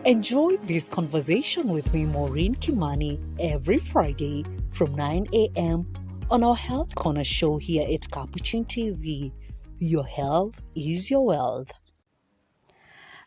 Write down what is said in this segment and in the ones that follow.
Enjoy this conversation with me, Maureen Kimani, every Friday from 9 a.m. on our Health Corner show here at Capuchin TV. Your health is your wealth.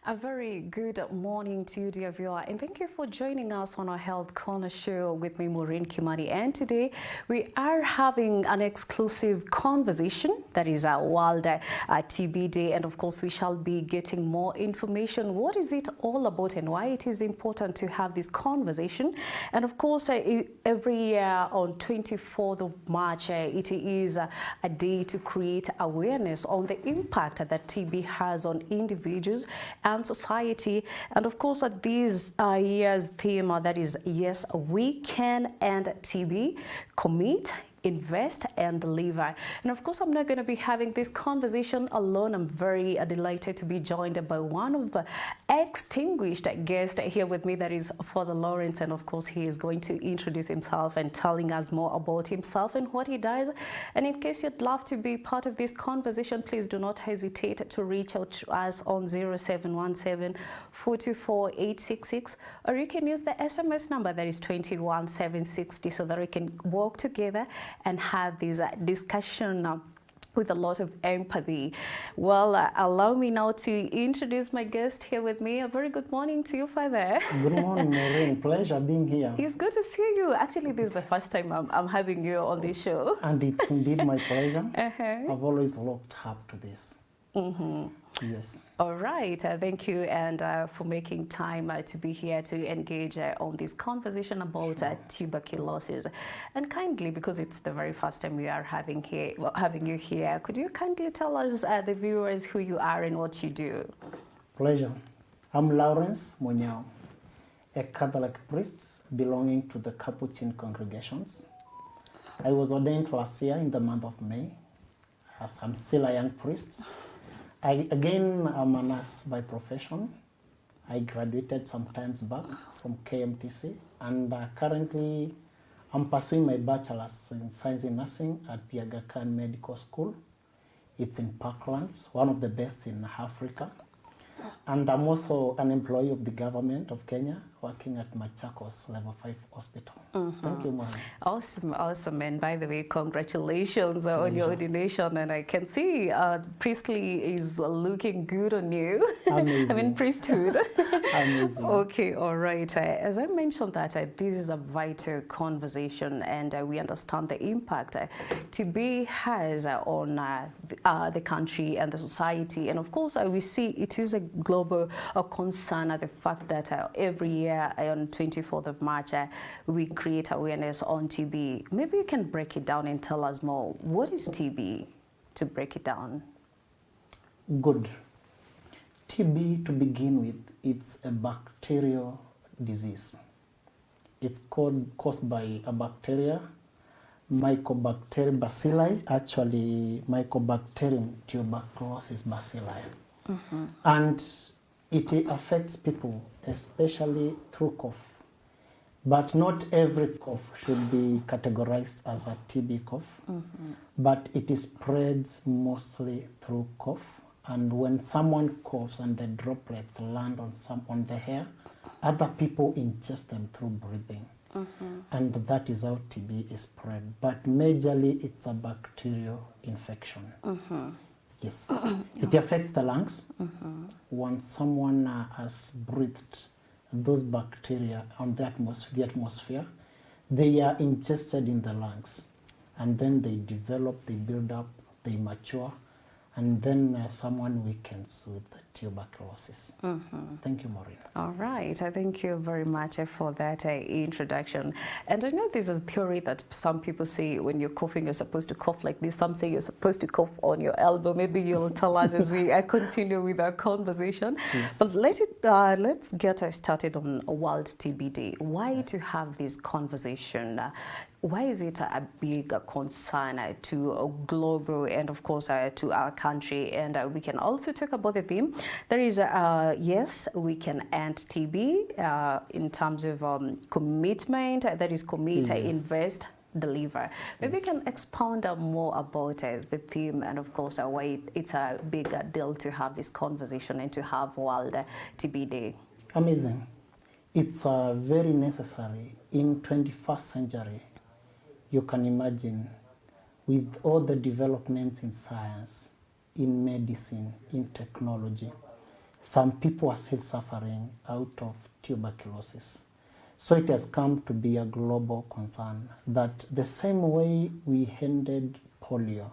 A very good morning to you, dear viewer, and thank you for joining us on our Health Corner show with me, Maureen Kimani. And today we are having an exclusive conversation that is our World TB Day, and of course we shall be getting more information. What is it all about and why it is important to have this conversation? And of course, every year on 24th of March, it is a day to create awareness on the impact that TB has on individuals and society. And of course, this year's theme that is Yes, We Can End TB, Commit, Invest and Deliver. And of course, I'm not going to be having this conversation alone. I'm very delighted to be joined by one of the extinguished guests here with me, that is Father Lawrence. And of course, he is going to introduce himself and telling us more about himself and what he does. And in case you'd love to be part of this conversation, please do not hesitate to reach out to us on 0717 424 866, or you can use the SMS number that is 21760 so that we can work together and have this discussion with a lot of empathy. Well, allow me now to introduce my guest here with me. A very good morning to you, Father. Good morning, Maureen. Pleasure being here. It's good to see you. Actually, this is the first time I'm having you on this show. And it's indeed my pleasure. I've always looked up to this. Yes. All right. Thank you, and for making time to be here to engage on this conversation about tuberculosis. And kindly, because it's the very first time we are having you here, could you kindly tell us, the viewers, who you are and what you do? Pleasure. I'm Lawrence Munyao, a Catholic priest belonging to the Capuchin congregations. I was ordained last year in the month of May. As I'm still a young priest. I'm a nurse by profession. I graduated some times back from KMTC, and currently I'm pursuing my bachelor's in science in nursing at the Aga Khan Medical School. It's in Parklands, one of the best in Africa. And I'm also an employee of the government of Kenya, working at Machakos Level 5 Hospital. Thank you, Mom. Awesome, awesome. And by the way, congratulations on your ordination. And I can see priestly is looking good on you. Amazing. I mean, priesthood. Amazing. Okay, all right. As I mentioned that this is a vital conversation, and we understand the impact TB has on the country and the society. And of course, we see it is a global concern at the fact that every year on 24th of March, we create awareness on TB. Maybe you can break it down and tell us more. What is TB, to break it down? Good. TB, to begin with, it's a bacterial disease. It's caused by a bacteria, Mycobacterium bacilli, actually Mycobacterium tuberculosis bacilli. And it affects people, especially through cough. But not every cough should be categorized as a TB cough. But it spreads mostly through cough. And when someone coughs and the droplets land on the hair, other people ingest them through breathing. And that is how TB is spread. But majorly, it's a bacterial infection. Yes. It affects the lungs. Once someone has breathed those bacteria on the atmosphere, they are ingested in the lungs. And then they develop, they build up, they mature, and then someone weakens with tuberculosis. Thank you, Maureen. All right. Thank you very much for that introduction. And I know there's a theory that some people say when you're coughing, you're supposed to cough like this. Some say you're supposed to cough on your elbow. Maybe you'll tell us as we continue with our conversation. Yes. But let's get started on World TB Day. Why to have this conversation? Why is it a big concern to global and, of course, to our country? And we can also talk about the theme. There is, yes, we can end TB in terms of commitment. That is commit, invest, deliver. Maybe you can expound more about the theme and, of course, why it's a big deal to have this conversation and to have World TB Day. Amazing. It's very necessary in 21st century. You can imagine with all the developments in science, in medicine, in technology, some people are still suffering out of tuberculosis. So it has come to be a global concern that the same way we ended polio,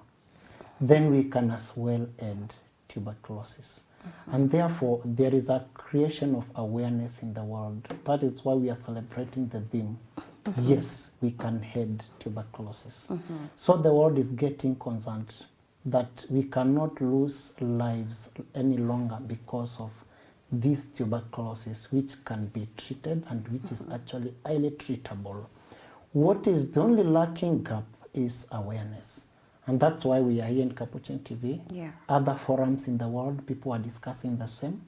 then we can as well end tuberculosis. And therefore, there is a creation of awareness in the world. That is why we are celebrating the theme. Yes, we can end tuberculosis. So the world is getting concerned that we cannot lose lives any longer because of this tuberculosis, which can be treated and which is actually highly treatable. What is the only lacking gap is awareness. And that's why we are here in Capuchin TV. Yeah. Other forums in the world, people are discussing the same,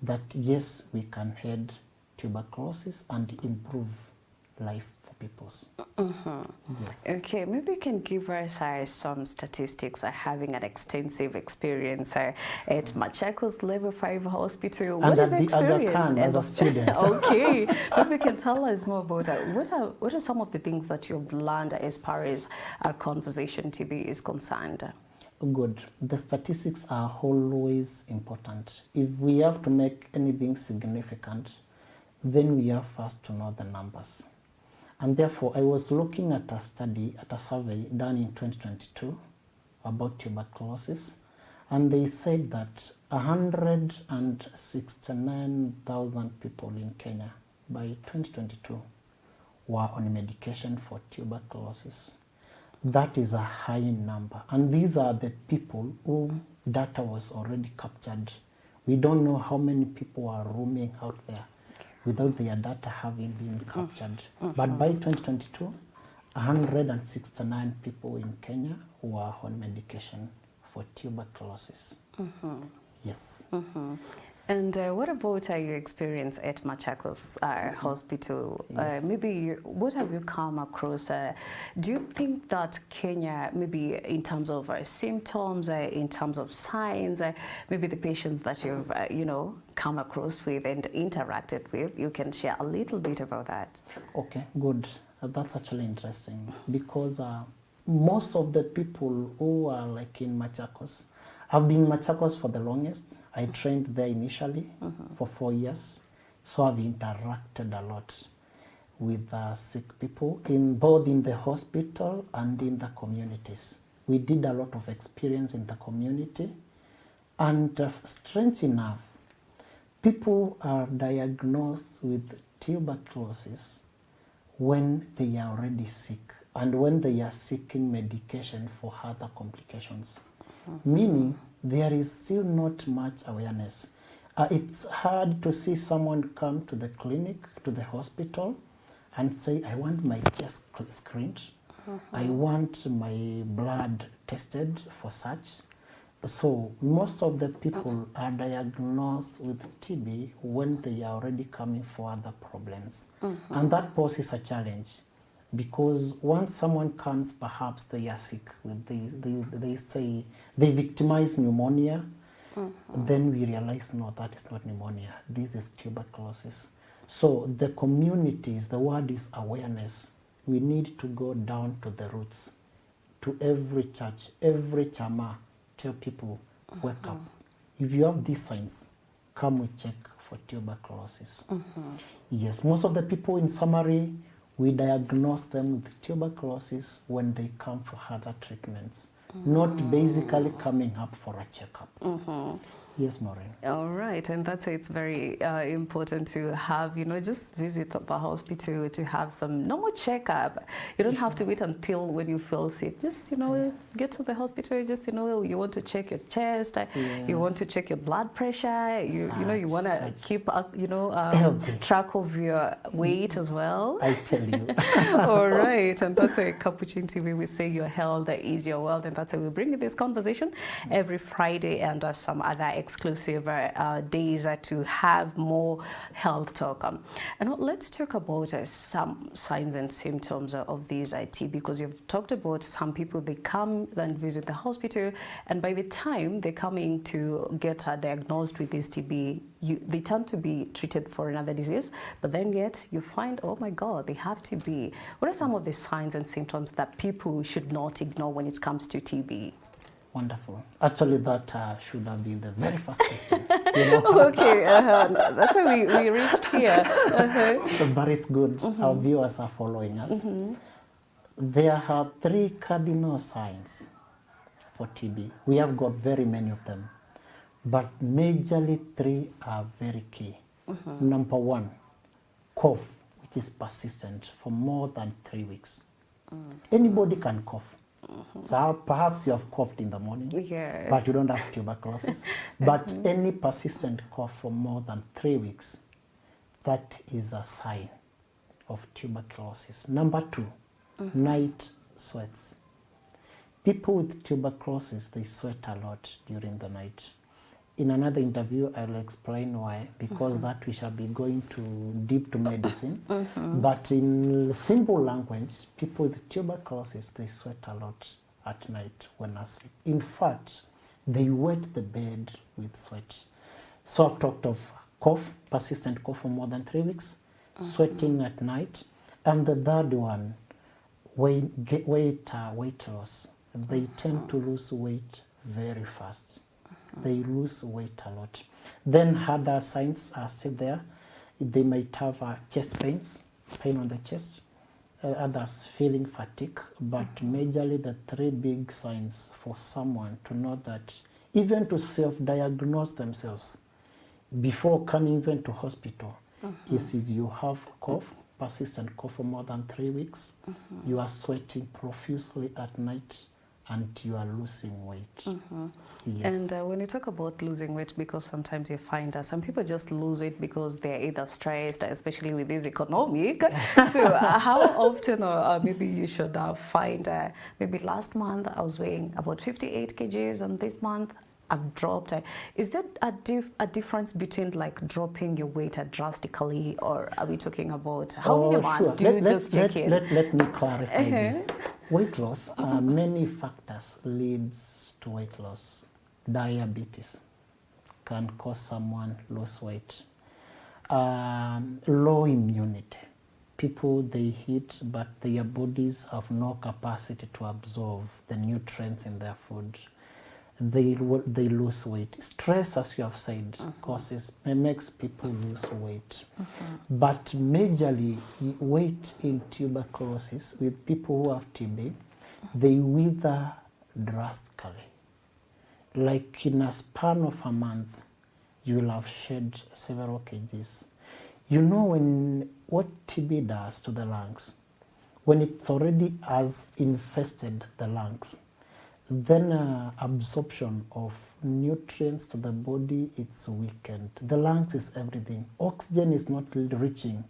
that yes, we can end tuberculosis and improve life for people. Yes. Okay, maybe you can give us some statistics having an extensive experience at Machakos Level 5 Hospital. What is the experience as a student? Okay, maybe you can tell us more about what are some of the things that you've learned as far as conversation TB is concerned? Good. The statistics are always important. If we have to make anything significant, then we have first to know the numbers. And therefore, I was looking at a study, at a survey done in 2022 about tuberculosis, and they said that 169,000 people in Kenya by 2022 were on medication for tuberculosis. That is a high number, and these are the people whom data was already captured. We don't know how many people are roaming out there without their data having been captured. But by 2022, 169 people in Kenya were on medication for tuberculosis. Yes. And what about your experience at Machakos Hospital? Yes. What have you come across? Do you think that Kenya, maybe in terms of symptoms, in terms of signs, maybe the patients that you've come across with and interacted with, you can share a little bit about that? Okay, good. That's actually interesting because most of the people who are like in Machakos, I've been in Machakos for the longest. I trained there initially for 4 years. So I've interacted a lot with sick people, both in the hospital and in the communities. We did a lot of experience in the community. And strange enough, people are diagnosed with tuberculosis when they are already sick and when they are seeking medication for other complications. Meaning there is still not much awareness. It's hard to see someone come to the clinic, to the hospital, and say, I want my chest screened, I want my blood tested for such. So most of the people are diagnosed with TB when they are already coming for other problems. And that poses a challenge. Because once someone comes, perhaps they are sick, they say they victimize pneumonia, then we realize, no, that is not pneumonia, this is tuberculosis. So the communities, the word is awareness. We need to go down to the roots, to every church, every chama, tell people, wake up. If you have these signs, come we check for tuberculosis. Yes, most of the people in summary, we diagnose them with tuberculosis when they come for other treatments, not basically coming up for a checkup. Yes, Maureen. All right, and that's why it's very important to have, just visit the hospital to have some normal checkup. You don't have to wait until when you feel sick. Just, get to the hospital. Just, you want to check your chest. You want to check your blood pressure. You want to keep up, track of your weight as well. I tell you. All right, and that's a Capuchin TV. We say your health is your wealth, and that's why we bring you this conversation every Friday and some other exclusive days to have more health talk. And let's talk about some signs and symptoms of these TB, because you've talked about some people, they come and visit the hospital, and by the time they're coming to get diagnosed with this TB, they tend to be treated for another disease, but then yet you find, oh my God, they have TB. What are some of the signs and symptoms that people should not ignore when it comes to TB? Wonderful. Actually, that should have been the very first question. You know? Okay, that's how we reached here. But it's good. Our viewers are following us. There are 3 cardinal signs for TB. We have got very many of them, but majorly 3 are very key. Number 1, cough, which is persistent for more than 3 weeks. Anybody can cough. So perhaps you have coughed in the morning, but you don't have tuberculosis. But any persistent cough for more than 3 weeks, that is a sign of tuberculosis. Number 2, night sweats. People with tuberculosis, they sweat a lot during the night. In another interview, I will explain why, because that we shall be going too deep to medicine. But in simple language, people with tuberculosis, they sweat a lot at night when asleep. In fact, they wet the bed with sweat. So I've talked of cough, persistent cough for more than 3 weeks, sweating at night, and the third one, weight loss. They tend to lose weight very fast. They lose weight a lot. Then other signs are still there. They might have chest pains, pain on the chest, others feeling fatigue, but majorly the 3 big signs for someone to know that, even to self-diagnose themselves before coming even to hospital, is if you have cough, persistent cough for more than 3 weeks, you are sweating profusely at night, and you are losing weight. Yes. And when you talk about losing weight, because sometimes you find some people just lose weight because they're either stressed, especially with this economic. So how often, or maybe you should find, maybe last month I was weighing about 58 kgs, and this month I've dropped. Is there a difference between like dropping your weight drastically, or are we talking about how many months do you just check in? Let me clarify this. Weight loss, many factors leads to weight loss. Diabetes can cause someone lose weight. Low immunity. People, they eat, but their bodies have no capacity to absorb the nutrients in their food. They lose weight. Stress, as you have said, makes people lose weight. But majorly, weight in tuberculosis, with people who have TB, they wither drastically. Like in a span of a month, you will have shed several kgs. You know what TB does to the lungs? When it already has infested the lungs, then absorption of nutrients to the body, it's weakened. The lungs is everything. Oxygen is not reaching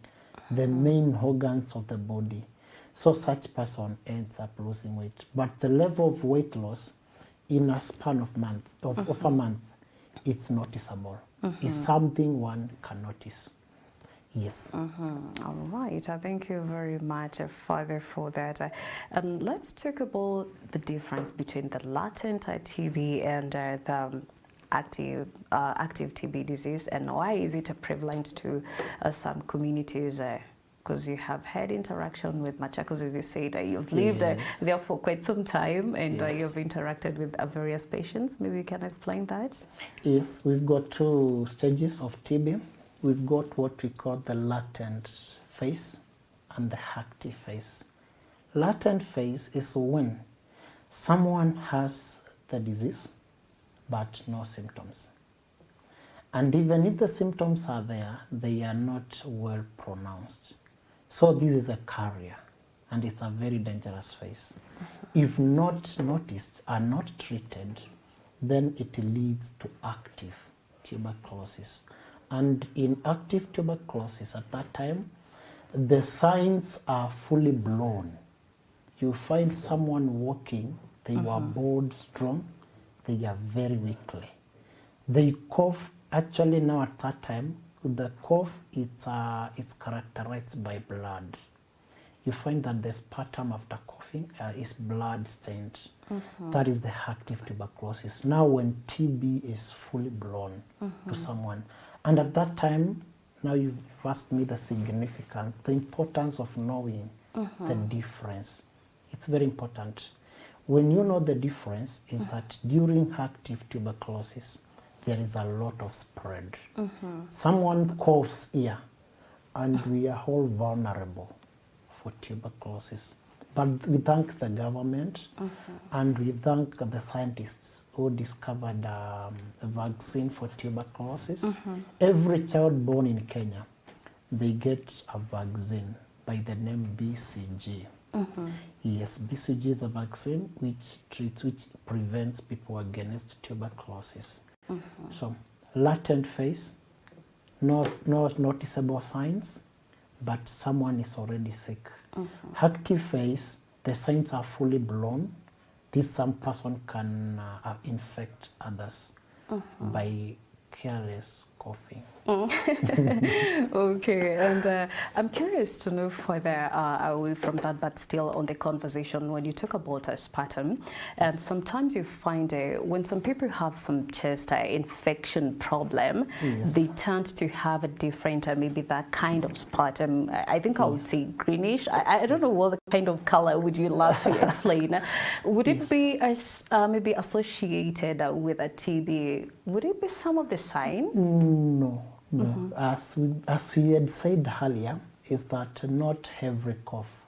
the main organs of the body. So such person ends up losing weight. But the level of weight loss in a span of a month, it's noticeable. It's something one can notice. Yes. All right. Thank you very much, Father, for that. And let's talk about the difference between the latent TB and the active TB disease, and why is it prevalent to some communities? Because you have had interaction with Machakos, as you said, you've lived there for quite some time, and you've interacted with various patients. Maybe you can explain that? Yes, we've got 2 stages of TB. We've got what we call the latent phase and the active phase. Latent phase is when someone has the disease but no symptoms. And even if the symptoms are there, they are not well pronounced. So this is a carrier, and it's a very dangerous phase. If not noticed and not treated, then it leads to active tuberculosis. And in active tuberculosis at that time, the signs are fully blown. You find someone walking, they were bold, strong, they are very weakly. They cough. Actually, now at that time, the cough it's characterized by blood. You find that the sputum after coughing is blood stained. That is the active tuberculosis. Now, when TB is fully blown to someone, and at that time, now you've asked me the significance, the importance of knowing the difference. It's very important. When you know the difference, is that during active tuberculosis, there is a lot of spread. Someone coughs here, and we are all vulnerable for tuberculosis. But we thank the government and we thank the scientists who discovered a vaccine for tuberculosis. Every child born in Kenya, they get a vaccine by the name BCG. Yes, BCG is a vaccine which prevents people against tuberculosis. So, latent phase, no noticeable signs, but someone is already sick. Active phase, the signs are fully blown. Some person can infect others by careless coughing. Okay, and I'm curious to know further away from that, but still on the conversation, when you talk about a sputum, and sometimes you find when some people have some chest infection problem, they tend to have a different, maybe that kind of sputum. I think I would say greenish. I don't know what kind of color would you love to explain. Would it be maybe associated with a TB? Would it be some of the sign? No. No. As we had said earlier, is that not every cough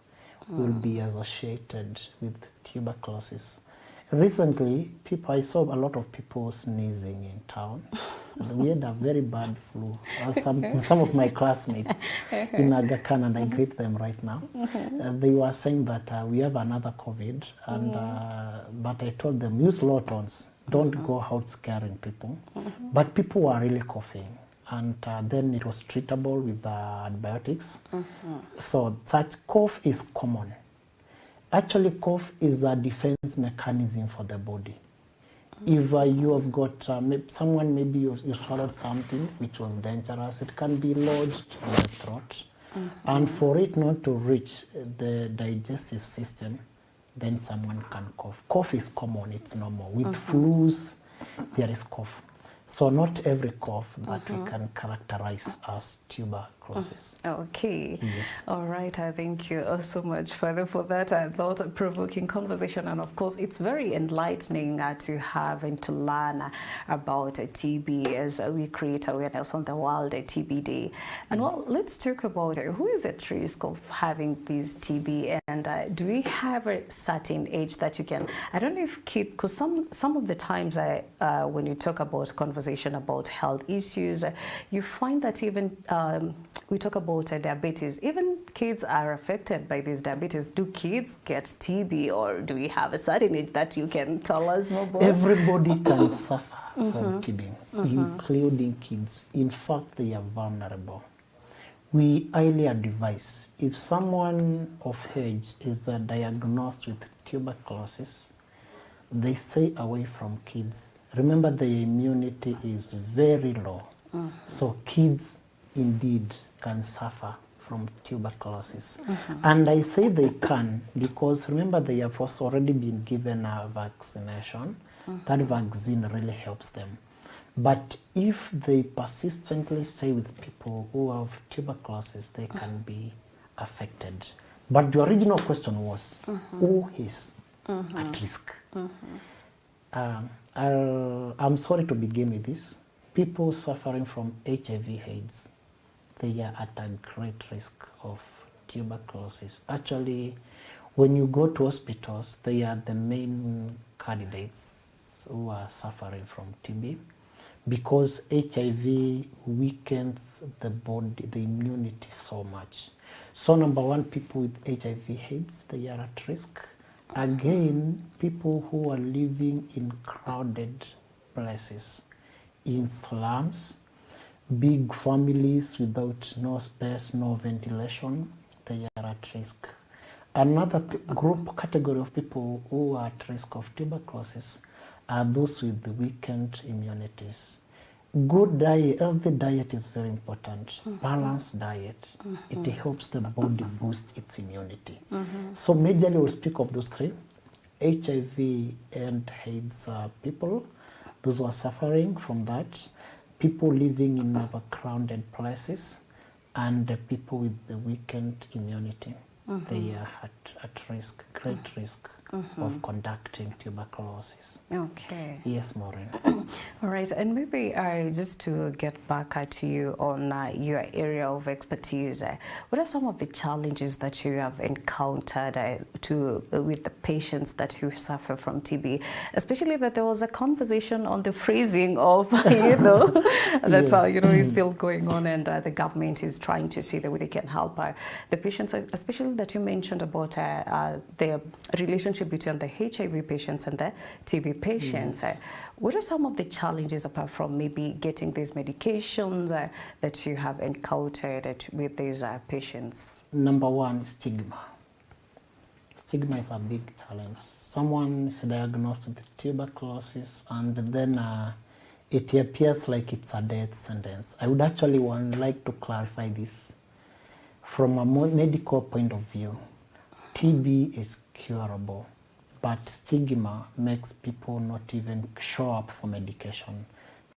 will be associated with tuberculosis. Recently, I saw a lot of people sneezing in town. We had a very bad flu. Some of my classmates in Aga Khan, and I greet them right now, they were saying that we have another COVID, and but I told them, use low tones. Don't go out scaring people. But people were really coughing. And then it was treatable with antibiotics. So such cough is common. Actually, cough is a defense mechanism for the body. If you have got someone, maybe you swallowed something which was dangerous, it can be lodged in the throat. And for it not to reach the digestive system, then someone can cough. Cough is common, it's normal. With flus, there is cough. So not every cough that we can characterize as tuberculosis. Okay. Yes. All right. Thank you so much for that thought-provoking conversation. And of course, it's very enlightening to have and to learn about TB as we create awareness on the World TB Day. And well, let's talk about who is at risk of having this TB, and do we have a certain age that you can? I don't know if kids, because some of the times when you talk about conversation about health issues, you find that even we talk about diabetes, even kids are affected by this diabetes. Do kids get TB, or do we have a certain age that you can tell us more about? Everybody can suffer from TB, including kids. In fact, they are vulnerable. We highly advise, if someone of age is diagnosed with tuberculosis, they stay away from kids. Remember, the immunity is very low. So kids indeed can suffer from tuberculosis. And I say they can because remember, they have also already been given a vaccination. That vaccine really helps them. But if they persistently stay with people who have tuberculosis, they can be affected. But the original question was, who is at risk? I'm sorry to begin with this. People suffering from HIV/AIDS, they are at a great risk of tuberculosis. Actually, when you go to hospitals, they are the main candidates who are suffering from TB because HIV weakens the body, the immunity so much. So number one, people with HIV/AIDS, they are at risk. Again, people who are living in crowded places, in slums, big families without no space, no ventilation, they are at risk. Another category of people who are at risk of tuberculosis are those with the weakened immunities. Good diet, healthy diet is very important. Balanced diet, it helps the body boost its immunity. So majorly we'll speak of those three: HIV and AIDS people, those who are suffering from that, people living in overcrowded places, and the people with the weakened immunity. They are at risk, great risk of conducting tuberculosis. Okay. Yes, Maureen. All right, and maybe just to get back at you on your area of expertise, what are some of the challenges that you have encountered with the patients that who suffer from TB? Especially that there was a conversation on the freezing of, that's is still going on, and the government is trying to see that they can help the patients, especially that you mentioned about the relationship between the HIV patients and the TB patients. Yes. What are some of the challenges apart from maybe getting these medications that you have encountered with these patients? Number one, stigma. Stigma is a big challenge. Someone is diagnosed with tuberculosis and then it appears like it's a death sentence. I would actually like to clarify this. From a medical point of view, TB is curable, but stigma makes people not even show up for medication.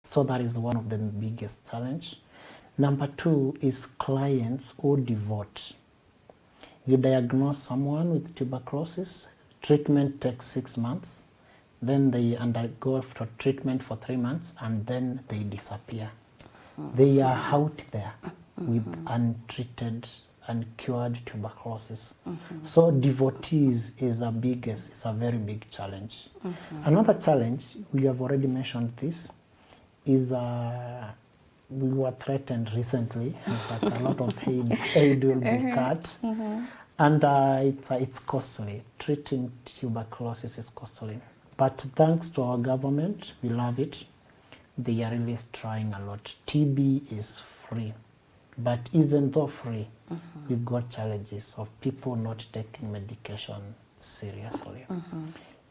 So that is one of the biggest challenge. Number two is clients who devote. You diagnose someone with tuberculosis, treatment takes 6 months, then they undergo treatment for 3 months, and then they disappear. They are out there with untreated, uncured tuberculosis. So devotees is it's a very big challenge. Another challenge, we have already mentioned this, is we were threatened recently that a lot of aid will be cut. And it's costly. Treating tuberculosis is costly. But thanks to our government, we love it. They are really trying a lot. TB is free. But even though free, we've got challenges of people not taking medication seriously.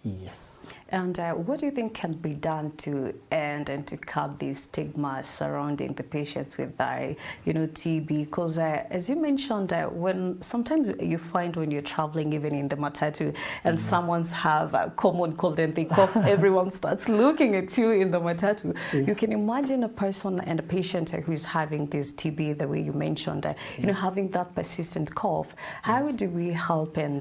Yes. And what do you think can be done to end and to curb these stigmas surrounding the patients with TB? Because as you mentioned, when sometimes you find when you're traveling, even in the matatu, and someone's have a common cold and they cough, everyone starts looking at you in the matatu. You can imagine a person and a patient who is having this TB, the way you mentioned, having that persistent cough. How do we help and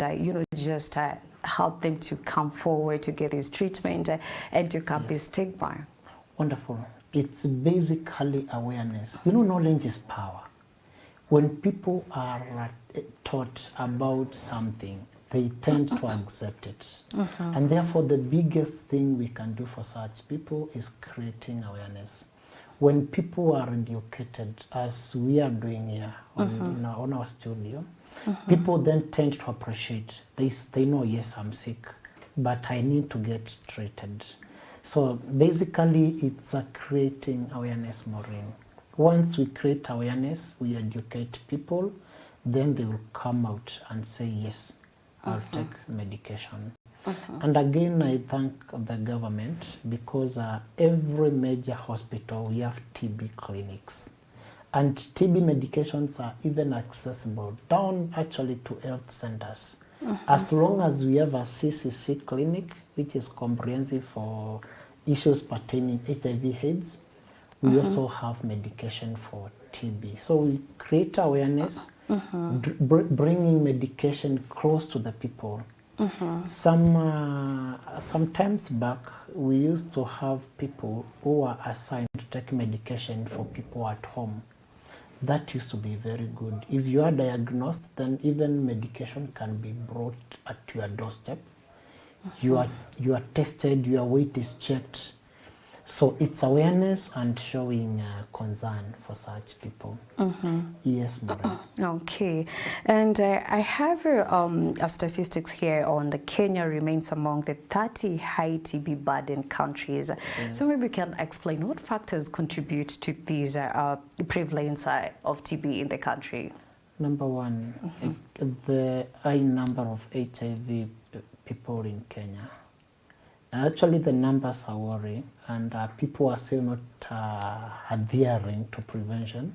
just help them to come forward to get this treatment and to curb this stigma? Wonderful. It's basically awareness. Knowledge is power. When people are taught about something, they tend to accept it. And therefore, the biggest thing we can do for such people is creating awareness. When people are educated, as we are doing here on our studio, people then tend to appreciate. They know, yes, I'm sick, but I need to get treated. So basically, it's creating awareness, Maureen. Once we create awareness, we educate people, then they will come out and say, yes, I'll take medication. And again, I thank the government because every major hospital, we have TB clinics. And TB medications are even accessible down actually to health centers. As long as we have a CCC clinic, which is comprehensive for issues pertaining HIV/AIDS, we also have medication for TB. So we create awareness, bringing medication close to the people. Sometimes back, we used to have people who were assigned to take medication for people at home. That used to be very good. If you are diagnosed, then even medication can be brought at your doorstep. You are tested, your weight is checked. So it's awareness and showing concern for such people. Yes, Maureen. Okay, and I have a statistics here on the Kenya remains among the 30 high TB burden countries. So maybe we can explain what factors contribute to these prevalence of TB in the country. Number one, the high number of HIV people in Kenya. Actually, the numbers are worrying, and people are still not adhering to prevention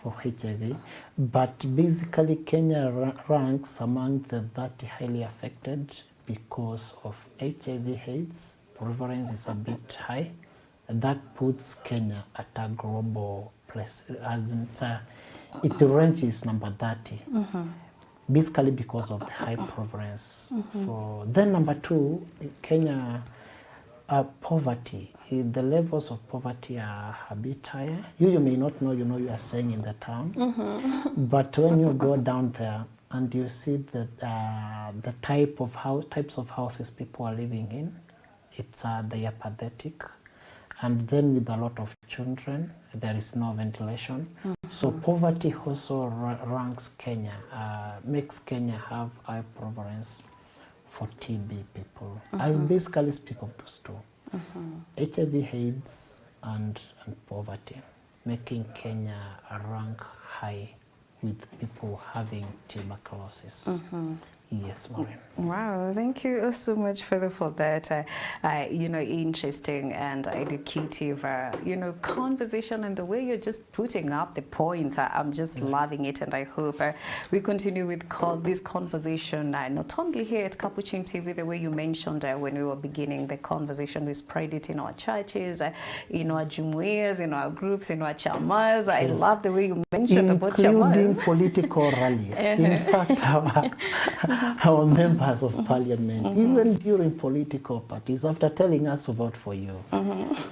for HIV. But basically, Kenya ranks among the 30 highly affected because of HIV/AIDS. Prevalence is a bit high. That puts Kenya at a global place, as in it ranges number 30. Basically because of the high prevalence. Then number 2, Kenya, poverty. The levels of poverty are a bit higher. You may not know, you are staying in the town, but when you go down there and you see that the types of houses people are living in, they are pathetic. And then with a lot of children, there is no ventilation. So poverty also ranks Kenya, makes Kenya have high prevalence for TB people. I'll basically speak of those two. HIV/AIDS and poverty, making Kenya rank high with people having tuberculosis. Yes, Maureen. Wow, thank you so much for that, interesting and educative, conversation, and the way you're just putting up the points. I'm just loving it, and I hope we continue with this conversation, not only here at Capuchin TV, the way you mentioned when we were beginning the conversation, we spread it in our churches, in our jumuiyas, in our groups, in our chamas. I love the way you mentioned about chamas. Including political rallies. In fact, our members of parliament, even during political parties, after telling us to vote for you,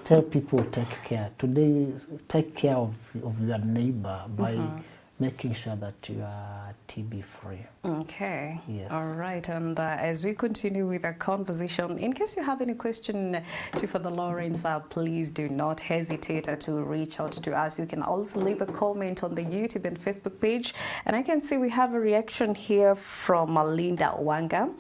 tell people take care. Today, take care of your neighbor by making sure that you are TB free. Okay. Yes. All right. And as we continue with our conversation, in case you have any question to Father Lawrence, please do not hesitate to reach out to us. You can also leave a comment on the YouTube and Facebook page. And I can see we have a reaction here from Linda Wanga.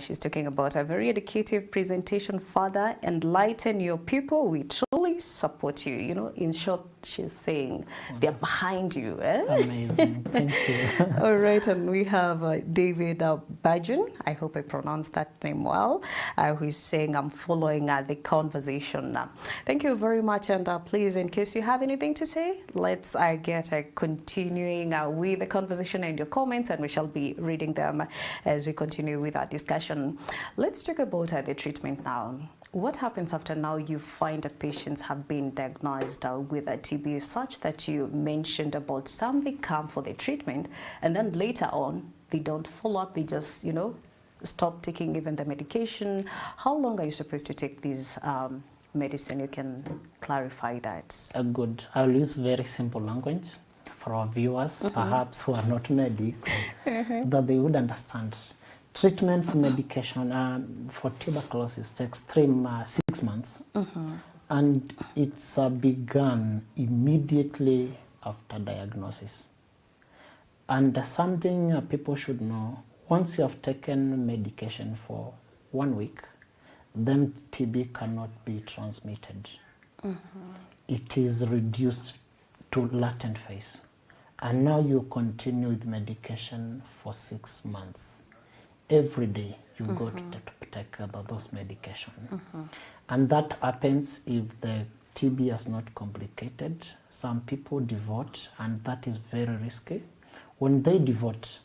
She's talking about a very educative presentation, Father. Enlighten your people. We truly support you. In short, she's saying they're behind you. Amazing. Thank you. All right, and we have David Bajan, I hope I pronounced that name well, who is saying, I'm following the conversation. Thank you very much, and please, in case you have anything to say, let's get continuing with the conversation and your comments, and we shall be reading them as we continue with our discussion. Let's talk about the treatment now. What happens after now you find that patients have been diagnosed with a TB, such that you mentioned about some they come for the treatment and then later on they don't follow up, they just, stop taking even the medication. How long are you supposed to take these medicine? You can clarify that. Good. I'll use very simple language for our viewers, perhaps who are not medics, that they would understand. Treatment for medication for tuberculosis takes 6 months, and it's begun immediately after diagnosis. And something people should know, once you have taken medication for 1 week, then TB cannot be transmitted. It is reduced to latent phase. And now you continue with medication for 6 months. Every day you go to take those medication. And that happens if the TB is not complicated. Some people devote, and that is very risky. When they devote,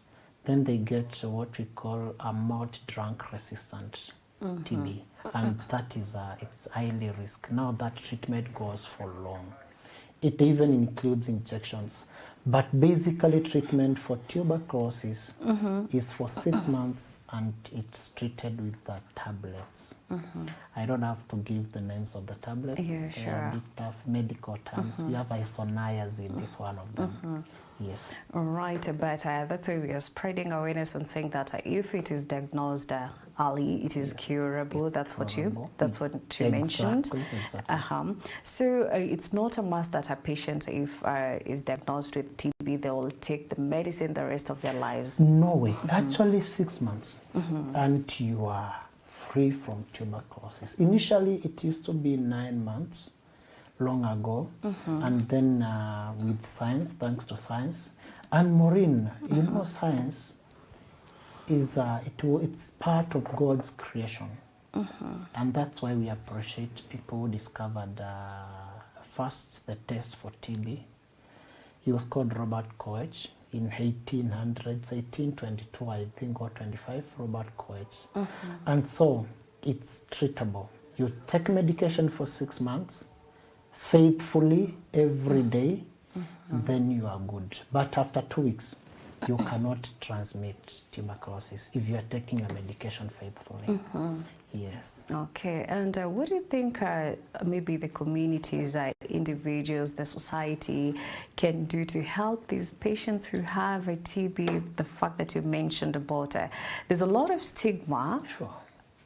then they get what we call a multi-drug resistant TB, and that is it's highly risky. Now that treatment goes for long. It even includes injections. But basically treatment for tuberculosis is for 6 months, and it's treated with the tablets. I don't have to give the names of the tablets. Yeah, They are a bit tough medical terms. We have isoniazid, is one of them. Yes. All right, but that's why we are spreading awareness and saying that if it is diagnosed early, it is curable. That's what you mentioned. Exactly. So it's not a must that a patient, if is diagnosed with TB, they will take the medicine the rest of their lives. No way. Actually, 6 months, and you are free from tuberculosis. Initially, it used to be 9 months. Long ago, and then with science, thanks to science, and Maureen, science is it's part of God's creation. And that's why we appreciate people who discovered first the test for TB. He was called Robert Koech in 1800s, 1822, I think, or 25, Robert Koech. And so it's treatable. You take medication for 6 months, faithfully, every day, then you are good. But after 2 weeks, you cannot transmit tuberculosis if you are taking your medication faithfully. Yes. Okay, and what do you think maybe the communities, individuals, the society can do to help these patients who have a TB? The fact that you mentioned about there's a lot of stigma. Sure.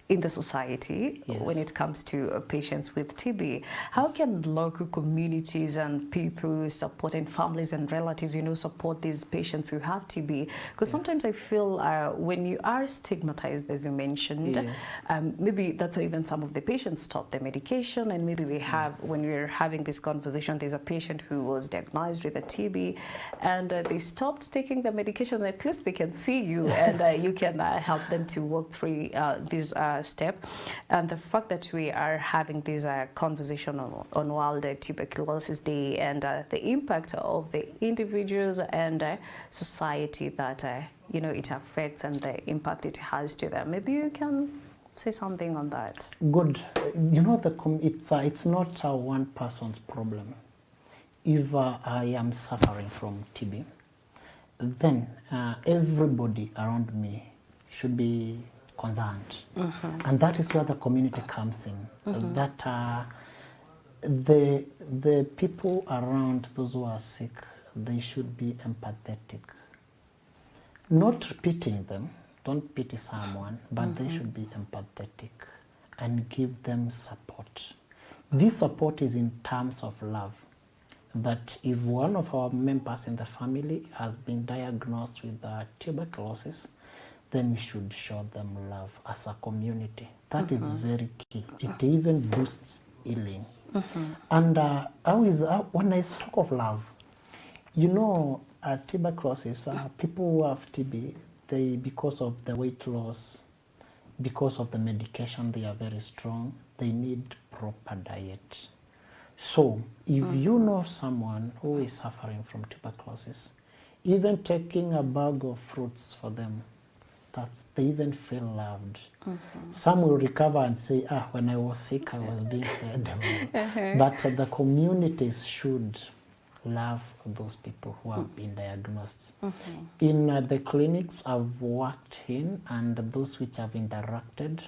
In the society, Yes. when it comes to patients with TB. How can local communities and people supporting families and relatives, support these patients who have TB? Because sometimes I feel when you are stigmatized, as you mentioned, Yes. maybe that's why even some of the patients stop their medication, and maybe we have, when we're having this conversation, there's a patient who was diagnosed with a TB, and they stopped taking the medication. At least they can see you, and you can help them to work through these step. And the fact that we are having this conversation on World Tuberculosis Day, and the impact of the individuals and society that it affects, and the impact it has to them. Maybe you can say something on that. Good. It's not one person's problem. If I am suffering from TB, then everybody around me should be concerned. And that is where the community comes in. That the people around those who are sick, they should be empathetic. Not pitying them, don't pity someone, but they should be empathetic and give them support. This support is in terms of love. That if one of our members in the family has been diagnosed with tuberculosis, then we should show them love as a community. That is very key. It even boosts healing. And when I talk of love, tuberculosis, people who have TB, because of the weight loss, because of the medication, they are very strong. They need proper diet. So if you know someone who is suffering from tuberculosis, even taking a bag of fruits for them, they even feel loved. Some will recover and say, when I was sick, I was being fed. But the communities should love those people who have been diagnosed. In the clinics I've worked in, and those which have interacted,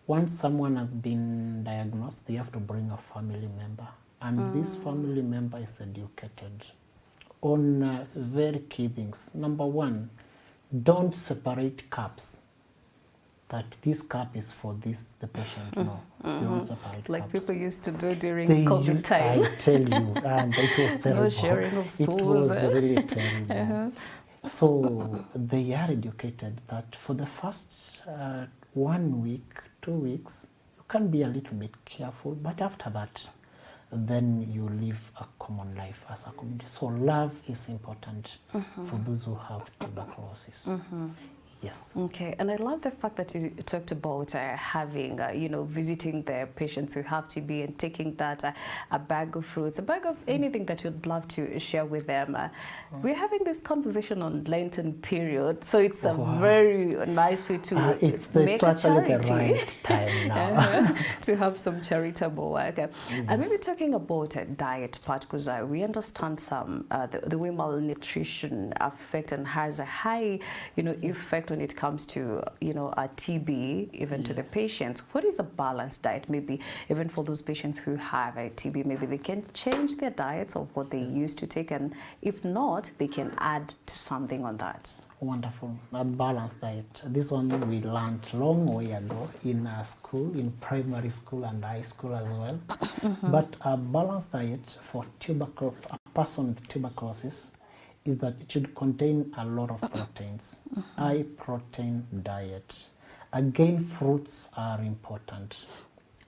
once someone has been diagnosed, they have to bring a family member. And this family member is educated on very key things. Number one, don't separate cups. That this cup is for the patient. No, don't separate like cups. people used to do during COVID time. I tell you, and it was terrible. No sharing of spoons. It was really terrible. So they are educated that for the first 1 week, 2 weeks, you can be a little bit careful, but after that, then you live a common life as a community. So love is important for those who have tuberculosis. Yes. Okay, and I love the fact that you talked about having, visiting the patients who have TB and taking that a bag of fruits, a bag of anything that you'd love to share with them. We're having this conversation on Lenten period, so it's a very nice way to make a charity. The right time now. To have some charitable work. Yes. And maybe talking about a diet part, because we understand some the way malnutrition affects and has a high, effect when it comes to, a TB, even to the patients. What is a balanced diet? Maybe even for those patients who have a TB, maybe they can change their diets of what they used to take, and if not, they can add to something on that. Wonderful. A balanced diet. This one we learned long way ago in school, in primary school and high school as well. But a balanced diet for a person with tuberculosis is that it should contain a lot of proteins, high protein diet. Again, fruits are important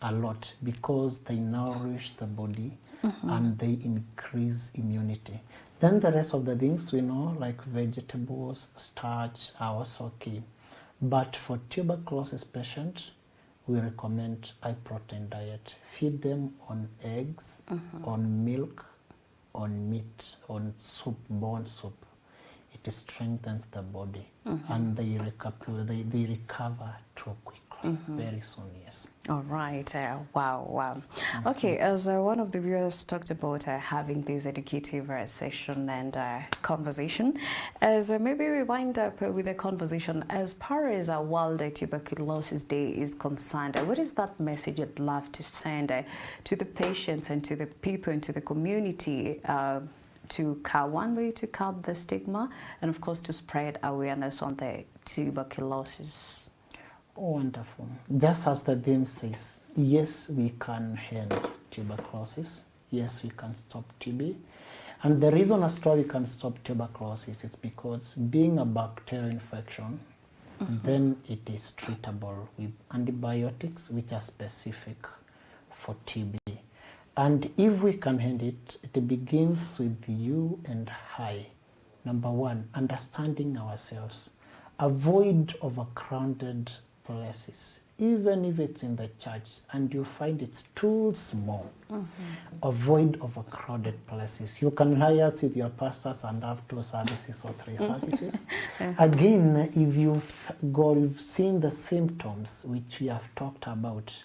a lot because they nourish the body and they increase immunity. Then the rest of the things we know, like vegetables, starch, are also key. But for tuberculosis patients, we recommend high protein diet. Feed them on eggs, on milk, on meat, on soup, bone soup. It strengthens the body, and they recover too quickly, very soon, yes. All right. Wow. Okay, as one of the viewers talked about having this educative session and conversation, as maybe we wind up with a conversation as far as World Tuberculosis Day is concerned, what is that message you'd love to send to the patients and to the people and to the community to one way to curb the stigma and of course to spread awareness on the tuberculosis? Wonderful. Just as the name says, yes, we can end tuberculosis. Yes, we can stop TB. And the reason as to why we can stop tuberculosis is because being a bacterial infection, then it is treatable with antibiotics which are specific for TB. And if we can end it, it begins with you and I. Number one, understanding ourselves. Avoid overcrowded places, even if it's in the church and you find it's too small. Avoid overcrowded places. You can liaise with your pastors and have 2 services or 3 services. Again, if you've seen the symptoms which we have talked about,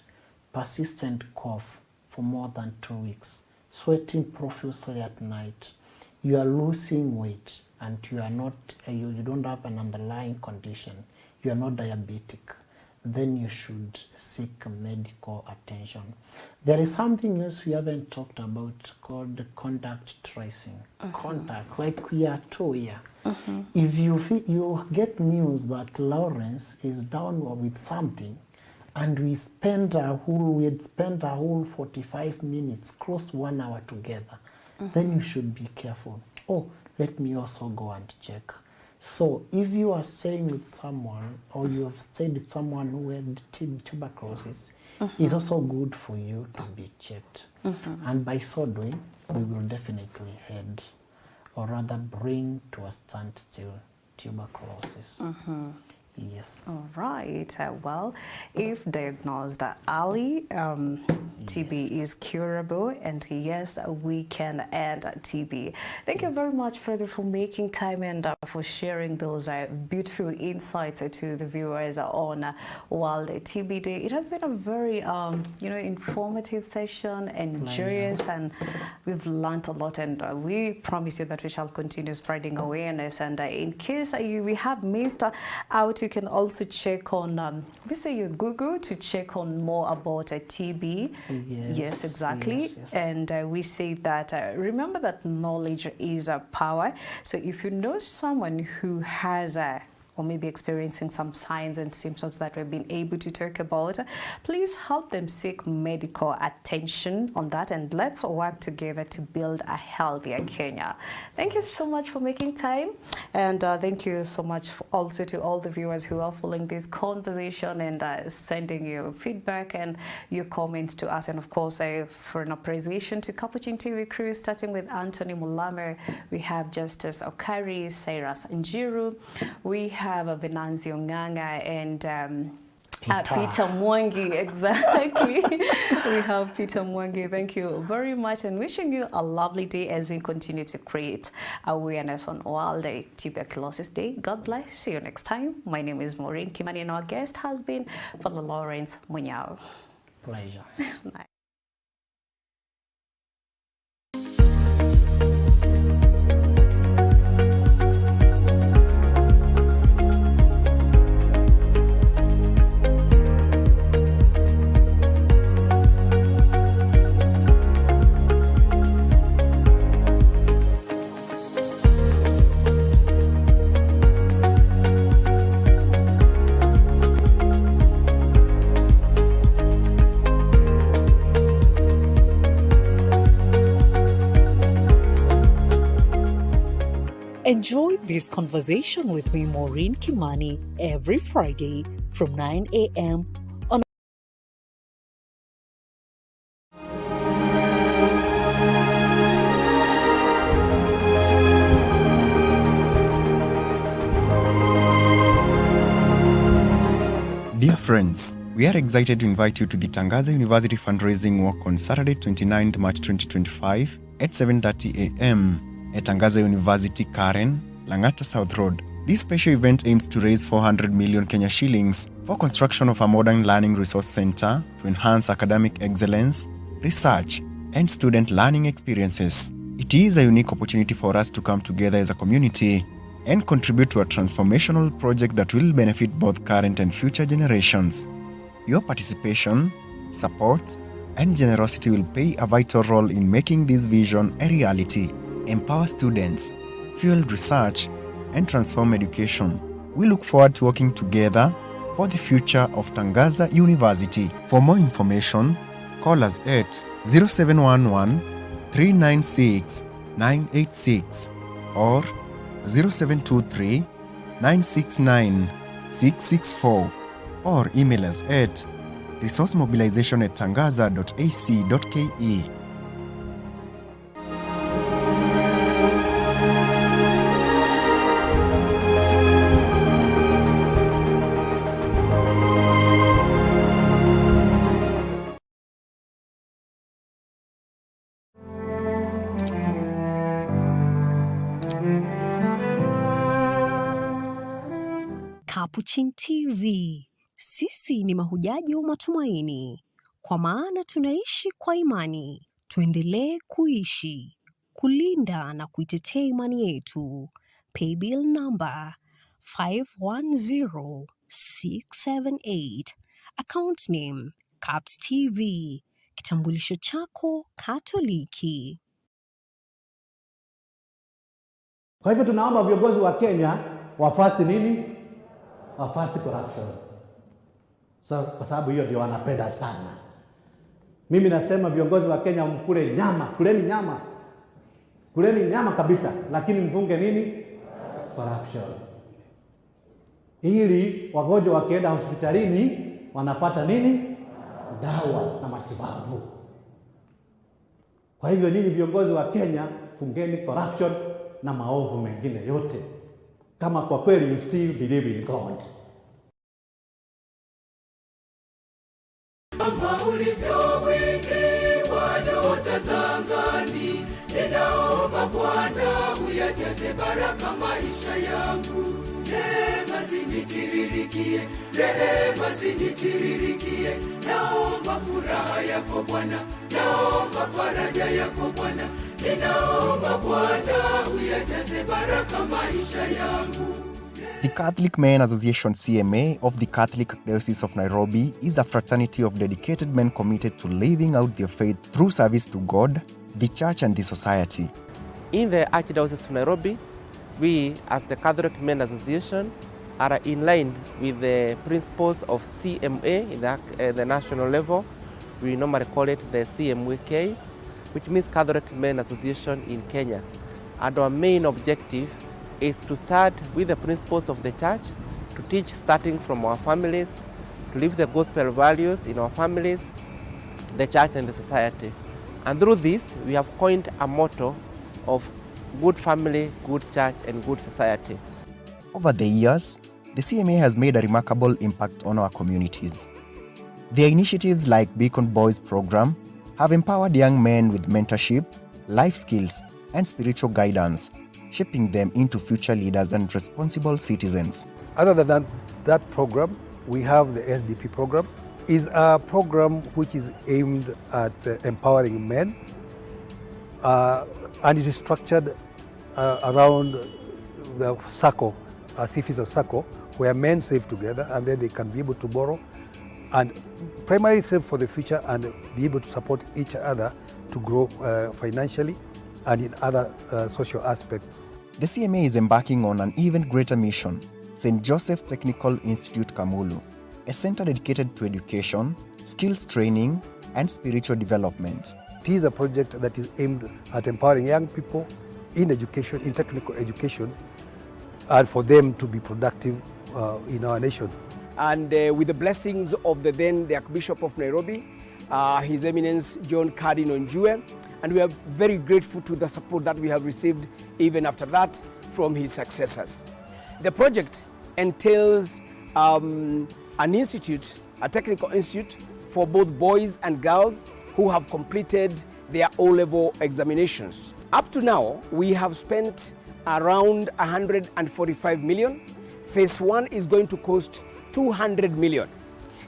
persistent cough for more than 2 weeks, sweating profusely at night, you are losing weight and you are not, you don't have an underlying condition, you are not diabetic, then you should seek medical attention. There is something else we haven't talked about called contact tracing. Contact, like we are two here. If you get news that Lawrence is down with something, and we spend a whole 45 minutes, close 1 hour together, then you should be careful. Oh, let me also go and check. So if you are staying with someone or you have stayed with someone who had tuberculosis, it's also good for you to be checked. And by so doing, we will definitely head, or rather bring to a standstill, tuberculosis. Yes. All right. Well, if diagnosed early, TB is curable, and yes, we can end TB. Thank you very much, Freddy, for making time and for sharing those beautiful insights to the viewers on World TB Day. It has been a very, informative session, enjoyous, and we've learned a lot. And we promise you that we shall continue spreading awareness. And in case we have missed out, you can also check on, you Google to check on more about TB. Yes, exactly. Yes. And we say that, remember that knowledge is a power. So if you know someone who has or maybe experiencing some signs and symptoms that we've been able to talk about, please help them seek medical attention on that, and let's work together to build a healthier Kenya. Thank you so much for making time, and thank you so much also to all the viewers who are following this conversation and sending your feedback and your comments to us, and of course for an appreciation to Capuchin TV crew, starting with Anthony Mulame, we have Justice Okari, Cyrus Njiru, we have Venanzio Nganga, and Peter Mwangi, exactly. We have Peter Mwangi. Thank you very much, and wishing you a lovely day as we continue to create awareness on World Tuberculosis Day. God bless. See you next time. My name is Maureen Kimani, and our guest has been Father Lawrence Munyao. Pleasure. Bye. Enjoy this conversation with me, Maureen Kimani, every Friday from 9 a.m. on Dear friends, We are excited to invite you to the Tangaza University fundraising walk on Saturday 29th March 2025 at 7:30 a.m. at Tangaza University, Karen, Langata South Road. This special event aims to raise 400 million Kenya shillings for construction of a modern learning resource center to enhance academic excellence, research, and student learning experiences. It is a unique opportunity for us to come together as a community and contribute to a transformational project that will benefit both current and future generations. Your participation, support, and generosity will play a vital role in making this vision a reality, empower students, fuel research, and transform education. We look forward to working together for the future of Tangaza University. For more information, call us at 0711 396 986 or 0723 969 664 or email us at resourcemobilization@tangaza.ac.ke. Capuchin TV. Sisi ni mahujaji wa matumaini, kwa maana tunaishi kwa imani. Tuendelee kuishi, kulinda na kuitetea imani yetu. Paybill number 510678. Account name capstv. Kitambulisho chako Katoliki. Kwa hivyo tunaomba viongozi wa Kenya wafasti nini? Wafasti corruption. Kwa sababu hiyo ndio wanapenda sana. Mimi nasema viongozi wa Kenya mkule nyama, kuleni nyama. Kuleni nyama kabisa, lakini mfunge nini? Corruption. Ili wagonjwa wakienda hospitalini wanapata nini? Dawa na matibabu. Kwa hivyo nyinyi viongozi wa Kenya, fungeni corruption na maovu mengine yote, kama kwa kweli you still believe in God. Kama ulivyo wingi wa nyota za angani, ninaomba Bwana uyajaze baraka maisha yangu. Rehema zinitiririkie, rehema zinitiririkie. Naomba furaha yako Bwana, naomba faraja yako Bwana. Ninaomba Bwana uyajaze baraka maisha yangu. The Catholic Men Association CMA of the Catholic Diocese of Nairobi is a fraternity of dedicated men committed to living out their faith through service to God, the Church, and the society. In the Archdiocese of Nairobi, we, as the Catholic Men Association, are in line with the principles of CMA in the national level. We normally call it the CMWK, which means Catholic Men Association in Kenya. And our main objective is to start with the principles of the Church, to teach starting from our families, to live the gospel values in our families, the Church, and the society. And through this, we have coined a motto of good family, good church, and good society. Over the years, the CMA has made a remarkable impact on our communities. Their initiatives like Beacon Boys program have empowered young men with mentorship, life skills, and spiritual guidance, shaping them into future leaders and responsible citizens. Other than that program, we have the SDP program. It's a program which is aimed at empowering men, and it is structured around the circle, as if it's a circle, where men save together and then they can be able to borrow and primarily save for the future and be able to support each other to grow financially and in other social aspects. The CMA is embarking on an even greater mission, St. Joseph Technical Institute Kamulu, a center dedicated to education, skills training, and spiritual development. It is a project that is aimed at empowering young people in education, in technical education, and for them to be productive in our nation. And with the blessings of the Archbishop of Nairobi, His Eminence John Cardinal Njue, and we are very grateful to the support that we have received even after that from his successors. The project entails an institute, a technical institute for both boys and girls who have completed their O-level examinations. Up to now, we have spent around 145 million. Phase 1 is going to cost 200 million.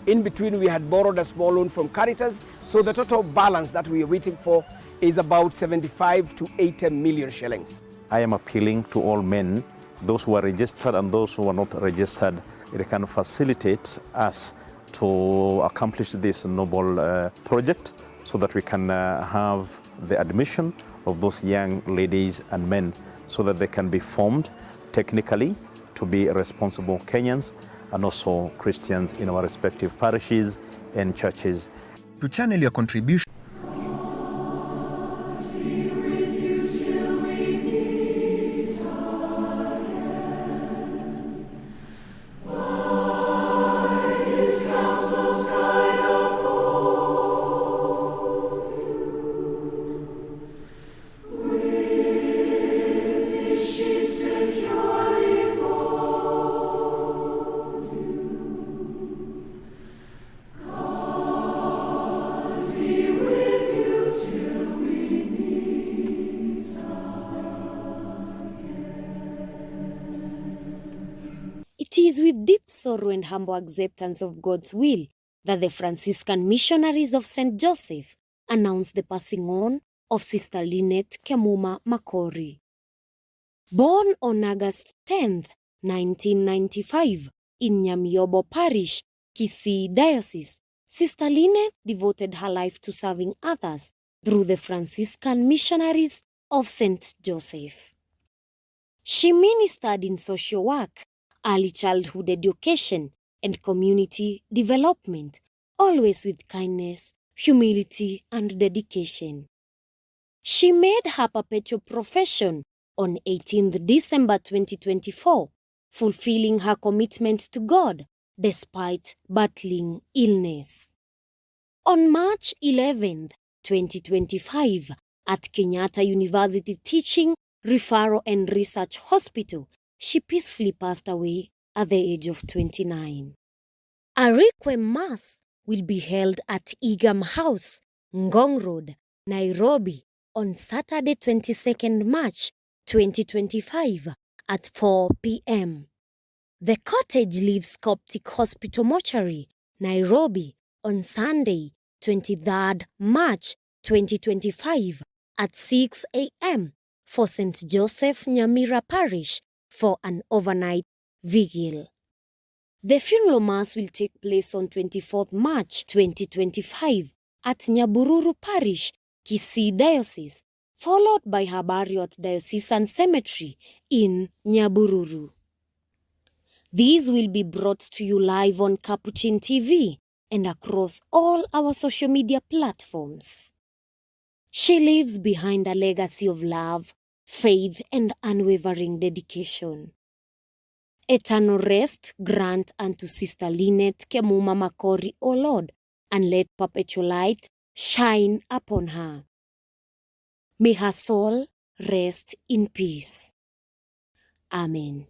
In between, we had borrowed a small loan from CARITAS, so the total balance that we are waiting for is about 75 to 80 million shillings. I am appealing to all men, those who are registered and those who are not registered. It can facilitate us to accomplish this noble project so that we can have the admission of those young ladies and men so that they can be formed technically to be responsible Kenyans and also Christians in our respective parishes and churches. To channel your contribution, It is with deep sorrow and humble acceptance of God's will that the Franciscan missionaries of St. Joseph announced the passing on of Sister Lynette Kemuma Makori. Born on August 10, 1995, in Nyamiobo Parish, Kisii Diocese, Sister Lynette devoted her life to serving others through the Franciscan missionaries of St. Joseph. She ministered in social work, early childhood education, and community development, always with kindness, humility, and dedication. She made her perpetual profession on 18th December 2024, fulfilling her commitment to God despite battling illness. On March 11th, 2025, at Kenyatta University Teaching, Referral and Research Hospital, she peacefully passed away at the age of 29. A requiem mass will be held at Igam House, Ngong Road, Nairobi, on Saturday 22nd March 2025 at 4 p.m. The cottage leaves Coptic Hospital Mortuary, Nairobi, on Sunday 23rd March 2025 at 6 a.m. for St. Joseph Nyamira Parish for an overnight vigil. The funeral mass will take place on 24th March 2025 at Nyabururu Parish, Kisii Diocese, followed by her burial at Diocesan Cemetery in Nyabururu. These will be brought to you live on Capuchin TV and across all our social media platforms. She leaves behind a legacy of love, faith, and unwavering dedication. Eternal rest grant unto Sister Lynette Kemuma Makori, O Lord, and let perpetual light shine upon her. May her soul rest in peace. Amen.